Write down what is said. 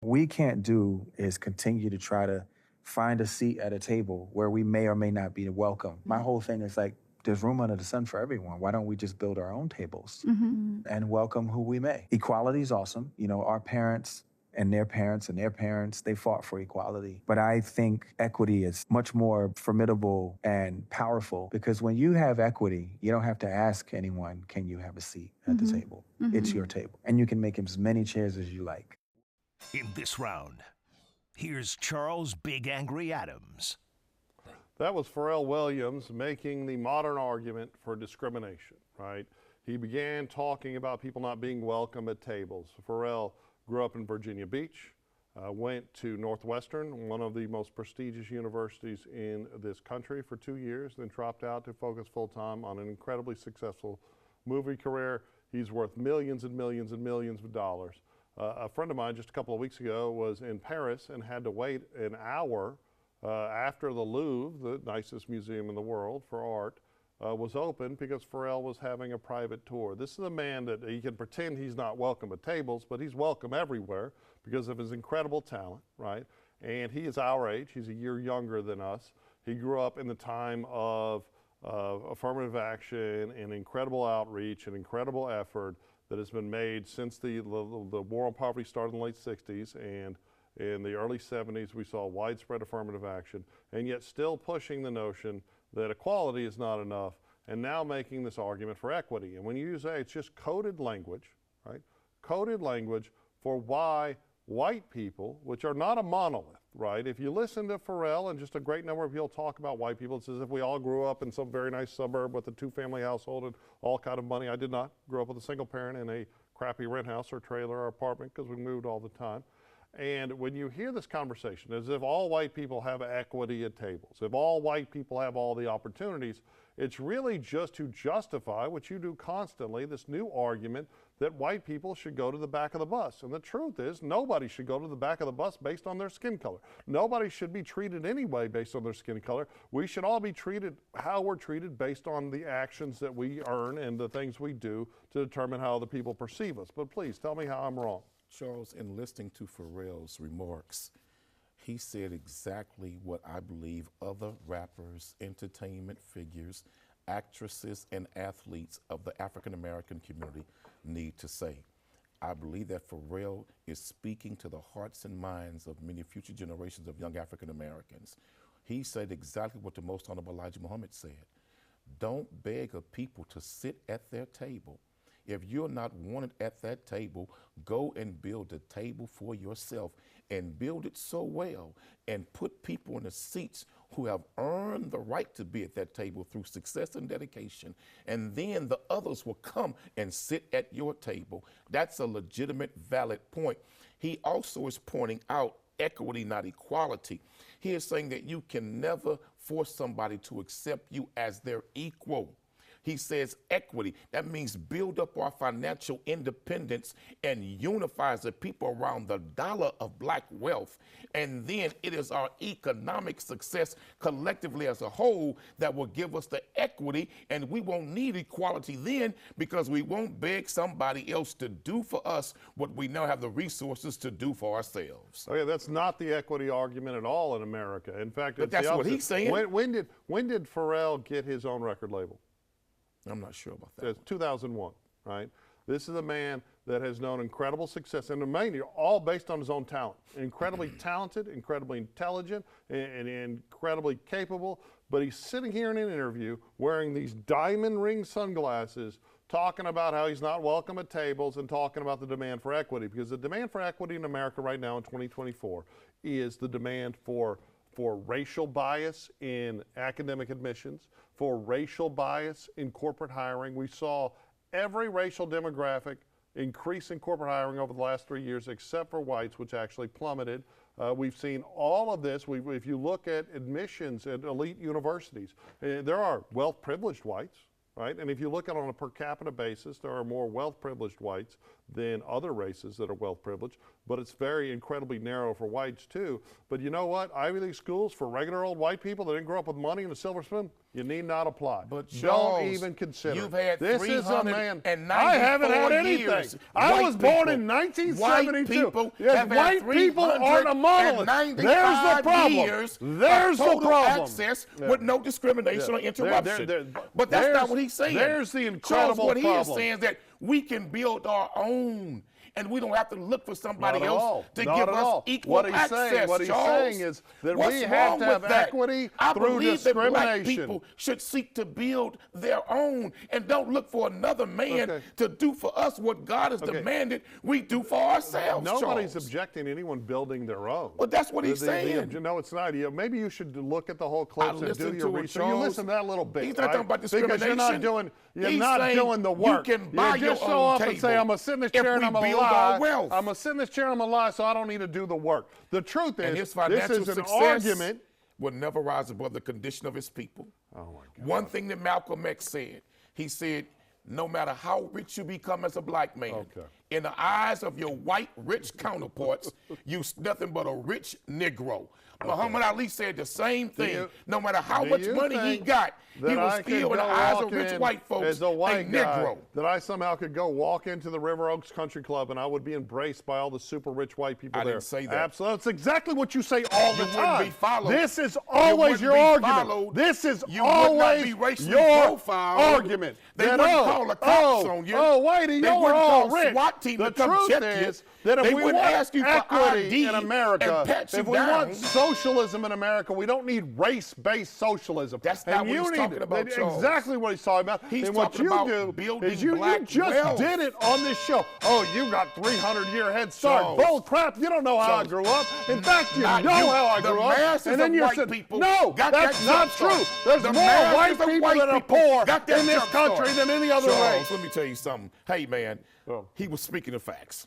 we can't do is continue to try to find a seat at a table where we may or may not be welcome. My whole thing is like, there's room under the sun for everyone. Why don't we just build our own tables and welcome who we may? Equality is awesome. You know, our parents and their parents and their parents, they fought for equality. But I think equity is much more formidable and powerful because when you have equity, you don't have to ask anyone, can you have a seat at the table? It's your table. And you can make as many chairs as you like. In this round, here's Charles Big Angry Adams. That was Pharrell Williams making the modern argument for discrimination, right? He began talking about people not being welcome at tables. Pharrell grew up in Virginia Beach, went to Northwestern, one of the most prestigious universities in this country, for 2 years, then dropped out to focus full-time on an incredibly successful movie career. He's worth millions and millions and millions of dollars. A friend of mine just a couple of weeks ago was in Paris and had to wait an hour after the Louvre, the nicest museum in the world for art, was open because Pharrell was having a private tour. This is a man that he can pretend he's not welcome at tables, but he's welcome everywhere because of his incredible talent, right? And he is our age. He's a year younger than us. He grew up in the time of affirmative action and incredible outreach and incredible effort that has been made since the war on poverty started in the late 60s, and in the early 70s we saw widespread affirmative action, and yet still pushing the notion that equality is not enough, and now making this argument for equity. And when you say it's just coded language, right? Coded language for why white people, which are not a monolith, right? If you listen to Pharrell and just a great number of people talk about white people, it's as if we all grew up in some very nice suburb with a two-family household and all kind of money. I did not grow up with a single parent in a crappy rent house or trailer or apartment because we moved all the time. And when you hear this conversation, as if all white people have equity at tables, if all white people have all the opportunities, it's really just to justify what you do constantly, this new argument that white people should go to the back of the bus. And the truth is, nobody should go to the back of the bus based on their skin color. Nobody should be treated anyway based on their skin color. We should all be treated how we're treated based on the actions that we earn and the things we do to determine how other people perceive us. But please tell me how I'm wrong. Charles, in listening to Pharrell's remarks, he said exactly what I believe other rappers, entertainment figures, actresses, and athletes of the African American community need to say. I believe that Pharrell is speaking to the hearts and minds of many future generations of young African Americans. He said exactly what the Most Honorable Elijah Muhammad said. Don't beg a people to sit at their table. If you're not wanted at that table, go and build a table for yourself and build it so well and put people in the seats who have earned the right to be at that table through success and dedication. And then the others will come and sit at your table. That's a legitimate, valid point. He also is pointing out equity, not equality. He is saying that you can never force somebody to accept you as their equal. He says equity. That means build up our financial independence and unify as a people around the dollar of black wealth. And then it is our economic success collectively as a whole that will give us the equity, and we won't need equality then because we won't beg somebody else to do for us what we now have the resources to do for ourselves. Okay, that's not the equity argument at all in America. In fact, but that's what he's saying. When did Pharrell get his own record label? I'm not sure about that. It's 2001, right? This is a man that has known incredible success, and mainly all based on his own talent. Incredibly talented, incredibly intelligent, and incredibly capable, but he's sitting here in an interview wearing these diamond ring sunglasses, talking about how he's not welcome at tables and talking about the demand for equity, because the demand for equity in America right now in 2024 is the demand for racial bias in academic admissions, for racial bias in corporate hiring. We saw every racial demographic increase in corporate hiring over the last 3 years, except for whites, which actually plummeted. We've seen all of this. If you look at admissions at elite universities, there are wealth-privileged whites, right? And if you look at it on a per capita basis, there are more wealth-privileged whites than other races that are wealth-privileged. but it's very incredibly narrow for whites too. But you know what? Ivy League schools for regular old white people that didn't grow up with money and a silver spoon, you need not apply. But don't Charles, even consider. you've had this is a man. 394 I haven't had anything. years. I was born in White 1972. people Yes, have had white people aren't a monolith. 395 There's the problem. years There's of the total problem. access with no discrimination or interruption. But that's there's- not what he's saying. there's the Charles, incredible what he is problem. saying is that we can build our own. And we don't have to look for somebody Not at else all. to Not give at us all. equal What he's access, saying- what he's Charles. saying is that What's we have wrong to have with that? equity I through believe that black discrimination. people should seek to build their own and don't look for another man Okay. to do for us what God has demanded we do for ourselves, Nobody's Charles. objecting to anyone building their own. Well, that's what he's saying. No, it's not. Maybe you should look at the whole clips and do listened your to it, research. You Charles. listen to that little bit. He's not right? talking about Because you're discrimination. You're not He's doing saying the you work. can buy you your just show own up and say, table I'm going to sit in this if chair and we I'm going to build our lie. wealth. I'm going to sit in this chair and I'm going to lie, so I don't need to do the work. The truth And is, his financial this is an success argument. will never rise above the condition of his people. Oh, my God. One thing that Malcolm X said, he said, no matter how rich you become as a black man, in the eyes of your white rich counterparts, you're nothing but a rich Negro. Muhammad Ali said the same thing. No matter how much money he got, he was still in the eyes of rich white folks as a white guy, Negro. that I somehow could go walk into the River Oaks Country Club and I would be embraced by all the super rich white people I there. didn't say that. Absolutely. That's exactly what you say all the You time. wouldn't be followed. This is You always wouldn't your be argument. followed. This is You would not always be racially your profiled. argument. They that, wouldn't call the cops on you. Oh, Whitey, They you're wouldn't all call rich. SWAT team the to come truth check is you. that if They we wouldn't want ask you for equity ID in America, and pat you if we down. want socialism in America, we don't need race-based socialism. That's and not what you he's need talking about, Charles. exactly what he's talking about. He's and what talking you about do building is you black just wealth. did it on this show. Oh, you got 300-year head start. Charles. Bull crap. You don't know how I Charles. grew up. In fact, you know Not you. how I The grew up. masses And then of you're white saying, people no, got that's that not jump true. start. There's The more masses white of people white that are people poor got that in this jump start. country than any other Charles, race. let me tell you something. Hey, man, he was speaking of facts.